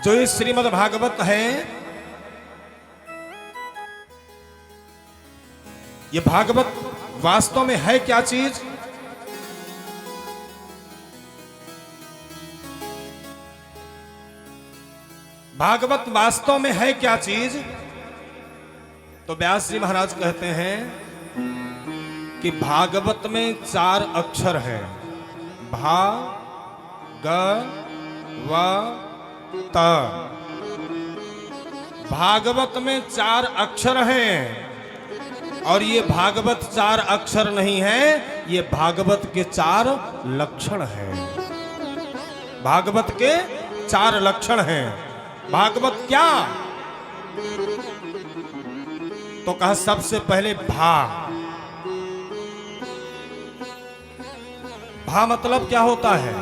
जो ये श्रीमद् भागवत है, ये भागवत वास्तव में है क्या चीज? भागवत वास्तव में है क्या चीज? तो व्यास जी महाराज कहते हैं कि भागवत में 4 अक्षर है। भा ग व त। भागवत में 4 अक्षर हैं और ये भागवत 4 अक्षर नहीं है, ये भागवत के 4 लक्षण हैं। भागवत के 4 लक्षण हैं। भागवत क्या? तो कहा सबसे पहले भा। भा मतलब क्या होता है?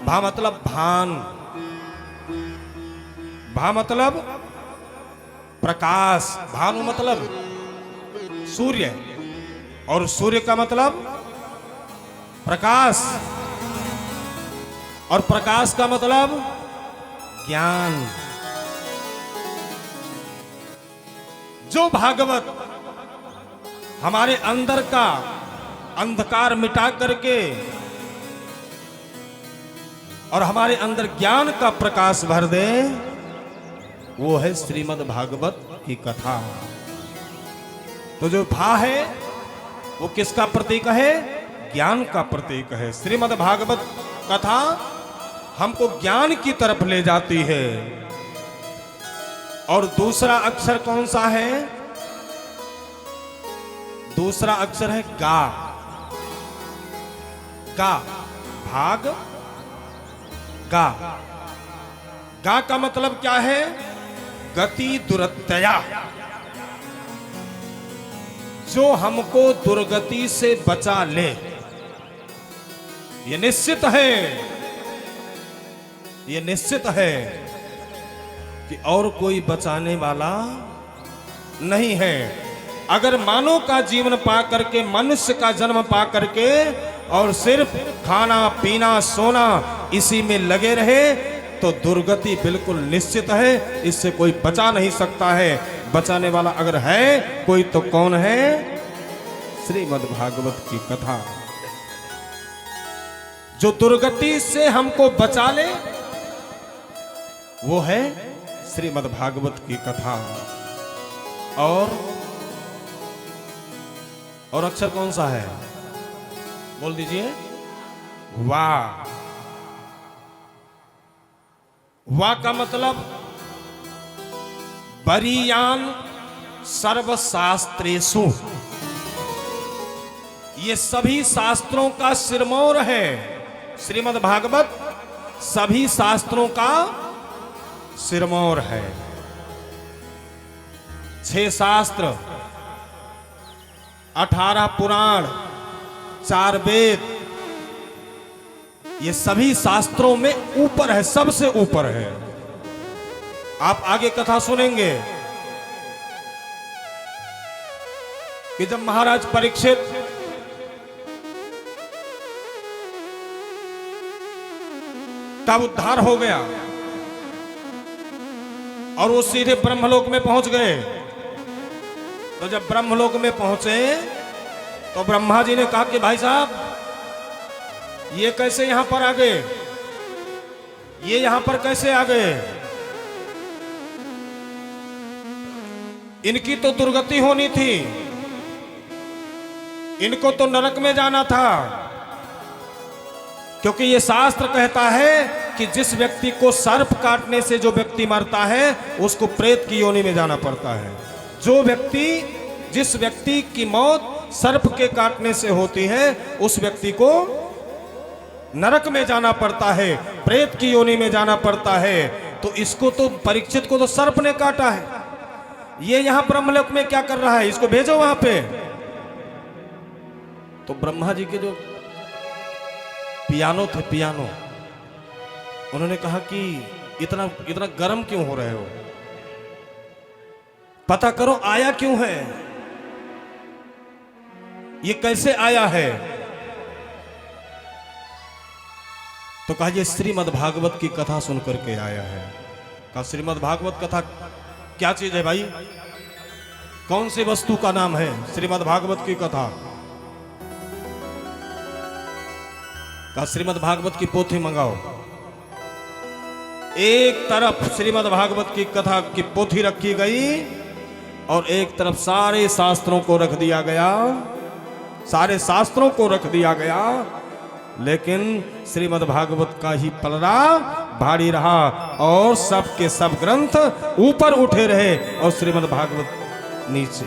भा मतलब भान। भा मतलब प्रकाश। भानु मतलब सूर्य, और सूर्य का मतलब प्रकाश, और प्रकाश का मतलब ज्ञान। जो भागवत हमारे अंदर का अंधकार मिटा करके और हमारे अंदर ज्ञान का प्रकाश भर दे, वो है श्रीमद् भागवत की कथा। तो जो भा है वो किसका प्रतीक है? ज्ञान का प्रतीक है। श्रीमद् भागवत कथा हमको ज्ञान की तरफ ले जाती है। और दूसरा अक्षर कौन सा है? दूसरा अक्षर है गा। गा, भाग गा। गा का मतलब क्या है? गति दुरत्यया। जो हमको दुर्गति से बचा ले। ये निश्चित है, ये निश्चित है कि और कोई बचाने वाला नहीं है। अगर मानव का जीवन पा करके, मनुष्य का जन्म पा करके और सिर्फ खाना पीना सोना इसी में लगे रहे तो दुर्गति बिल्कुल निश्चित है। इससे कोई बचा नहीं सकता है। बचाने वाला अगर है कोई तो कौन है? श्रीमद् भागवत की कथा। जो दुर्गति से हमको बचा ले वो है श्रीमद् भागवत की कथा। और अक्षर कौन सा है? बोल दीजिए। वाह। वाह का मतलब बरीयान सर्वशास्त्रेषु। ये सभी शास्त्रों का सिरमौर है। श्रीमद् भागवत सभी शास्त्रों का सिरमौर है। 6 शास्त्र, 18 पुराण, 4 वेद, ये सभी शास्त्रों में ऊपर है, सबसे ऊपर है। आप आगे कथा सुनेंगे कि जब महाराज परीक्षित तब उद्धार हो गया और वो सीधे ब्रह्मलोक में पहुंच गए। तो जब ब्रह्मलोक में पहुंचे तो ब्रह्मा जी ने कहा कि भाई साहब ये कैसे यहां पर आ गए? ये यहां पर कैसे आ गए? इनकी तो दुर्गति होनी थी, इनको तो नरक में जाना था। क्योंकि ये शास्त्र कहता है कि जिस व्यक्ति को सर्प काटने से जो व्यक्ति मरता है उसको प्रेत की योनि में जाना पड़ता है। जिस व्यक्ति की मौत सर्प के काटने से होती है उस व्यक्ति को नरक में जाना पड़ता है, प्रेत की योनि में जाना पड़ता है। तो इसको तो परीक्षित को तो सर्प ने काटा है। ये यहां ब्रह्मलोक में क्या कर रहा है? इसको भेजो वहां पे। तो ब्रह्मा जी के जो पियानो थे, पियानो, उन्होंने कहा कि इतना इतना गर्म क्यों हो रहे हो? पता करो आया क्यों है, ये कैसे आया है। तो कहा ये श्रीमद् भागवत की कथा सुन करके आया है। कहा श्रीमद् भागवत कथा क्या चीज है भाई, कौन सी वस्तु का नाम है श्रीमद् भागवत की कथा। कहा श्रीमद् भागवत की पोथी मंगाओ। एक तरफ श्रीमद् भागवत की कथा की पोथी रखी गई और एक तरफ सारे शास्त्रों को रख दिया गया, सारे शास्त्रों को रख दिया गया, लेकिन श्रीमद् भागवत का ही पलड़ा भारी रहा और सब के सब ग्रंथ ऊपर उठे रहे और श्रीमद् भागवत नीचे।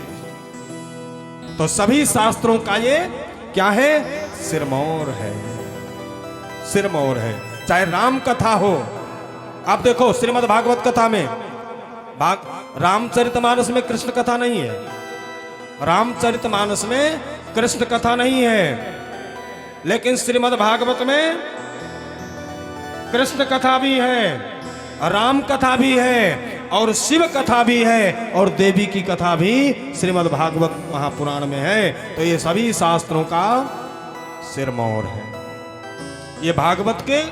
तो सभी शास्त्रों का ये क्या है, सिरमौर है, सिरमौर है। चाहे राम कथा हो, आप देखो श्रीमद् भागवत कथा में रामचरितमानस में कृष्ण कथा नहीं है, रामचरितमानस में कृष्ण कथा नहीं है, लेकिन श्रीमद् भागवत में कृष्ण कथा भी है, राम कथा भी है और शिव कथा भी है और देवी की कथा भी श्रीमद् भागवत महापुराण में है। तो ये सभी शास्त्रों का सिरमौर है। ये भागवत के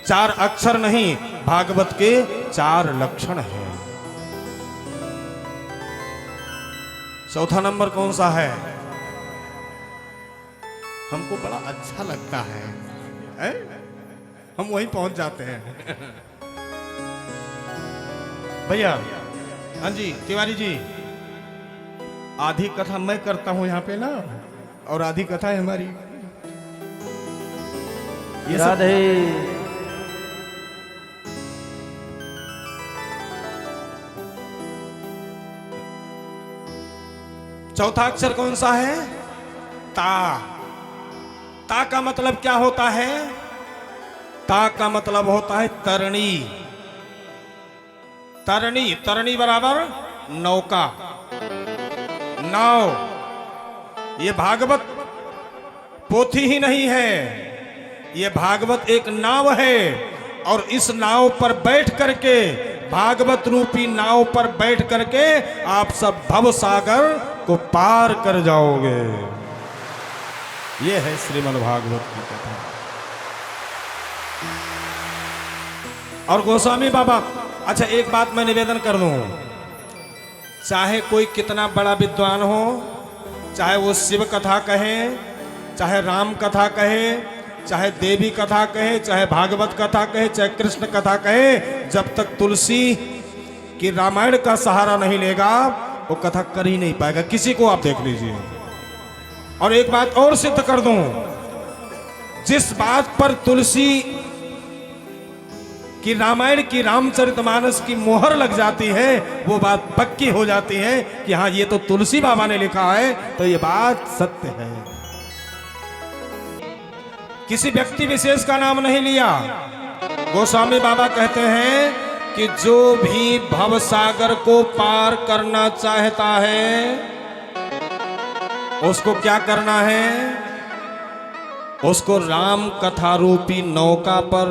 4 अक्षर नहीं, भागवत के 4 लक्षण हैं। चौथा नंबर कौन सा है, हमको बड़ा अच्छा लगता है, हम वहीं पहुंच जाते हैं। भैया, हाँ जी तिवारी जी, आधी कथा मैं करता हूं यहाँ पे ना, और आधी कथा है हमारी। ये राधे चौथा अक्षर कौन सा है, ता। ता का मतलब क्या होता है, ता का मतलब होता है तरणी। तरणी, तरणी बराबर नौका, नाव। ये भागवत पोथी ही नहीं है, ये भागवत एक नाव है और इस नाव पर बैठ करके, भागवत रूपी नाव पर बैठ करके आप सब भव सागर को पार कर जाओगे। ये है श्रीमद् भागवत की कथा। और गोस्वामी बाबा, अच्छा एक बात मैं निवेदन कर दूं, चाहे कोई कितना बड़ा विद्वान हो, चाहे वो शिव कथा कहे, चाहे राम कथा कहे, चाहे देवी कथा कहे, चाहे भागवत कथा कहे, चाहे कृष्ण कथा कहे, जब तक तुलसी की रामायण का सहारा नहीं लेगा वो कथा कर ही नहीं पाएगा। किसी को आप देख लीजिए। और एक बात और सिद्ध कर दूं, जिस बात पर तुलसी कि रामायण की रामचरितमानस की मोहर लग जाती है, वो बात पक्की हो जाती है कि हाँ ये तो तुलसी बाबा ने लिखा है, तो ये बात सत्य है। किसी व्यक्ति विशेष का नाम नहीं लिया। गोस्वामी बाबा कहते हैं कि जो भी भवसागर को पार करना चाहता है उसको क्या करना है, उसको राम कथा रूपी नौका पर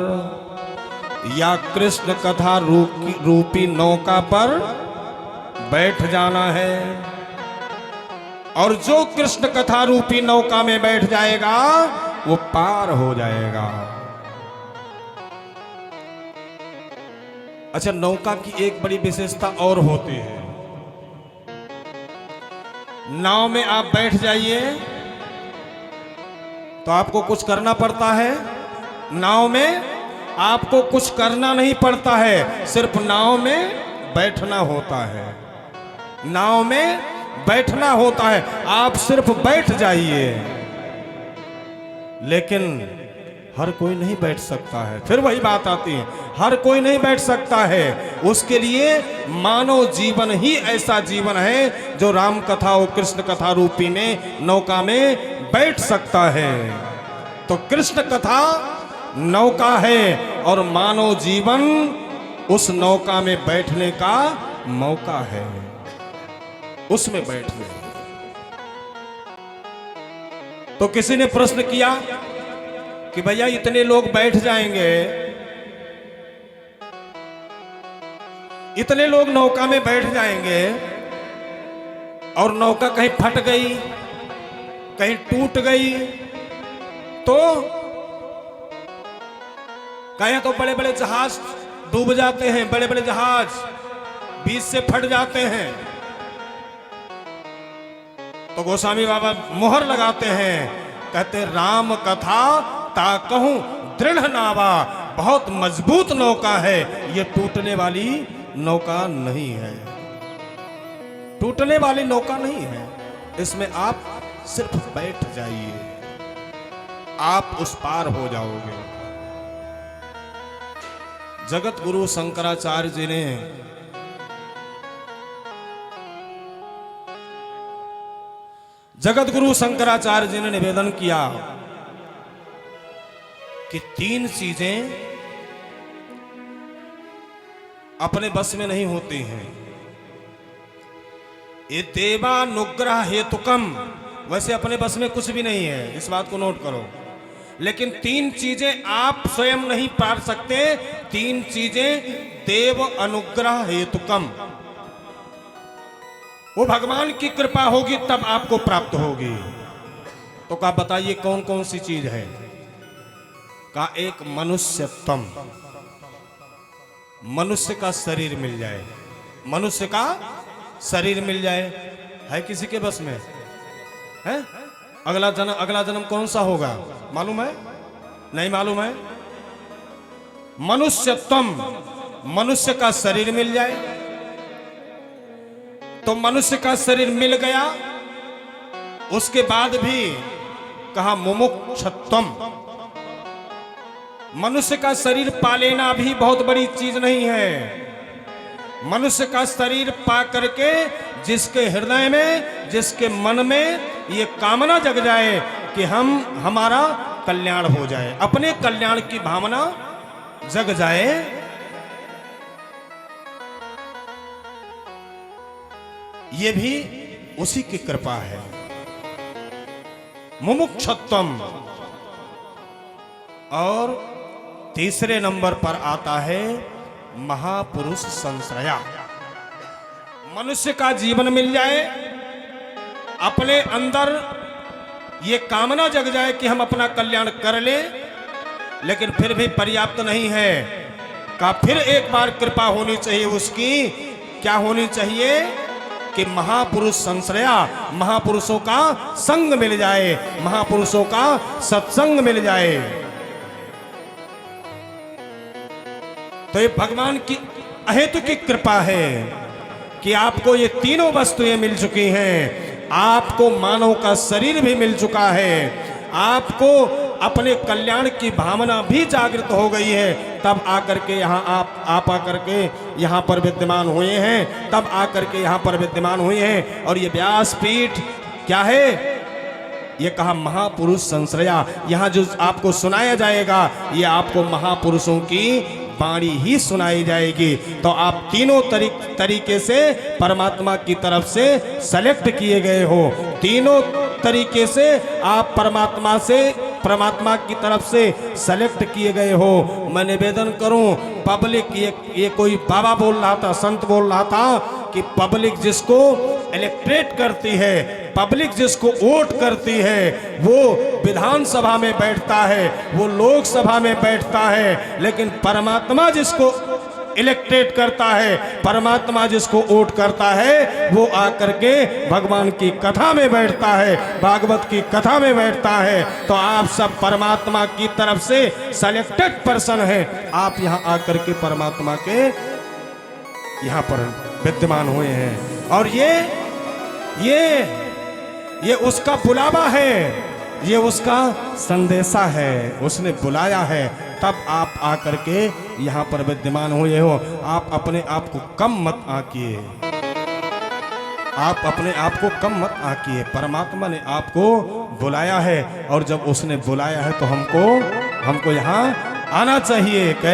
या कृष्ण कथा रूपी नौका पर बैठ जाना है। और जो कृष्ण कथा रूपी नौका में बैठ जाएगा वो पार हो जाएगा। अच्छा, नौका की एक बड़ी विशेषता और होती है। नाव में आप बैठ जाइए तो आपको कुछ करना पड़ता है, नाव में आपको कुछ करना नहीं पड़ता है, सिर्फ नाव में बैठना होता है, नाव में बैठना होता है, आप सिर्फ बैठ जाइए। लेकिन हर कोई नहीं बैठ सकता है, फिर वही बात आती है, हर कोई नहीं बैठ सकता है। उसके लिए मानव जीवन ही ऐसा जीवन है जो राम कथा और कृष्ण कथा रूपी में नौका में बैठ सकता है। तो कृष्ण कथा नौका है और मानव जीवन उस नौका में बैठने का मौका है, उसमें बैठने। तो किसी ने प्रश्न किया कि भैया इतने लोग बैठ जाएंगे, इतने लोग नौका में बैठ जाएंगे और नौका कहीं फट गई, कहीं टूट गई, तो कहें तो बड़े बड़े जहाज डूब जाते हैं, बड़े बड़े जहाज बीच से फट जाते हैं, तो गोस्वामी बाबा मोहर लगाते हैं, कहते राम कथा ता कहूं दृढ़ नावा, बहुत मजबूत नौका है, ये टूटने वाली नौका नहीं है, टूटने वाली नौका नहीं है। इसमें आप सिर्फ बैठ जाइए, आप उस पार हो जाओगे। जगत गुरु शंकराचार्य जी ने निवेदन किया कि 3 चीजें अपने बस में नहीं होती हैं। ये देवानुग्रह हेतुकम, वैसे अपने बस में कुछ भी नहीं है, इस बात को नोट करो, लेकिन 3 चीजें आप स्वयं नहीं पा सकते। 3 चीजें देव अनुग्रह हेतुकम, वो भगवान की कृपा होगी तब आपको प्राप्त होगी। तो क्या बताइए कौन कौन सी चीज है? का एक मनुष्यत्वम, मनुष्य का शरीर मिल जाए, मनुष्य का शरीर मिल जाए। है किसी के बस में? है? अगला जन्म कौन सा होगा मालूम है? नहीं मालूम है। मनुष्यत्वम, मनुष्य का शरीर मिल जाए, तो मनुष्य का शरीर मिल गया, उसके बाद भी कहा मुमुक्षत्वम, मनुष्य का शरीर पा लेना भी बहुत बड़ी चीज नहीं है। मनुष्य का शरीर पा करके जिसके हृदय में, जिसके मन में ये कामना जग जाए कि हमारा कल्याण हो जाए, अपने कल्याण की भावना जग जाए, ये भी उसी की कृपा है। मुमुक्षत्वम। और तीसरे नंबर पर आता है महापुरुष संश्रया, मनुष्य का जीवन मिल जाए, अपने अंदर ये कामना जग जाए कि हम अपना कल्याण कर ले, लेकिन फिर भी पर्याप्त नहीं है, का फिर एक बार कृपा होनी चाहिए उसकी। क्या होनी चाहिए? कि महापुरुष संश्रया, महापुरुषों का संग मिल जाए, महापुरुषों का सत्संग मिल जाए। तो ये भगवान की अहेतु की कृपा है कि आपको ये तीनों वस्तुएं मिल चुकी हैं। आपको मानव का शरीर भी मिल चुका है, आपको अपने कल्याण की भावना भी जागृत हो गई है, तब आकर के यहाँ आप आकर के यहाँ पर विद्यमान हुए हैं, तब आकर के यहाँ पर विद्यमान हुए हैं। और ये व्यासपीठ क्या है? ये कहा महापुरुष संश्रया। यहाँ जो आपको सुनाया जाएगा ये आपको महापुरुषों की वाणी ही सुनाई जाएगी। तो आप तीनों तरीके से परमात्मा की तरफ से सेलेक्ट किए गए हो, तीनों तरीके से आप परमात्मा की तरफ से सेलेक्ट किए गए हो। मैं निवेदन करूं, पब्लिक, ये कोई बाबा बोल रहा था, संत बोल रहा था कि पब्लिक जिसको इलेक्ट्रेट करती है, पब्लिक जिसको वोट करती है, वो विधानसभा में बैठता है, वो लोकसभा में बैठता है, लेकिन परमात्मा जिसको इलेक्ट्रेट करता है, परमात्मा जिसको वोट करता है, वो आकर के भगवान की कथा में बैठता है, भागवत की कथा में बैठता है। तो आप सब परमात्मा की तरफ से सेलेक्टेड पर्सन हैं। आप यहाँ आकर के परमात्मा के यहाँ पर विद्यमान हुए हैं, और ये उसका बुलावा है, ये उसका संदेशा है, उसने बुलाया है, तब आप आकर के यहाँ पर विद्यमान हुए हो। आप अपने आप को कम मत आकिए, आप अपने आप को कम मत आकिए। परमात्मा ने आपको बुलाया है, और जब उसने बुलाया है तो हमको यहाँ आना चाहिए। कैसे?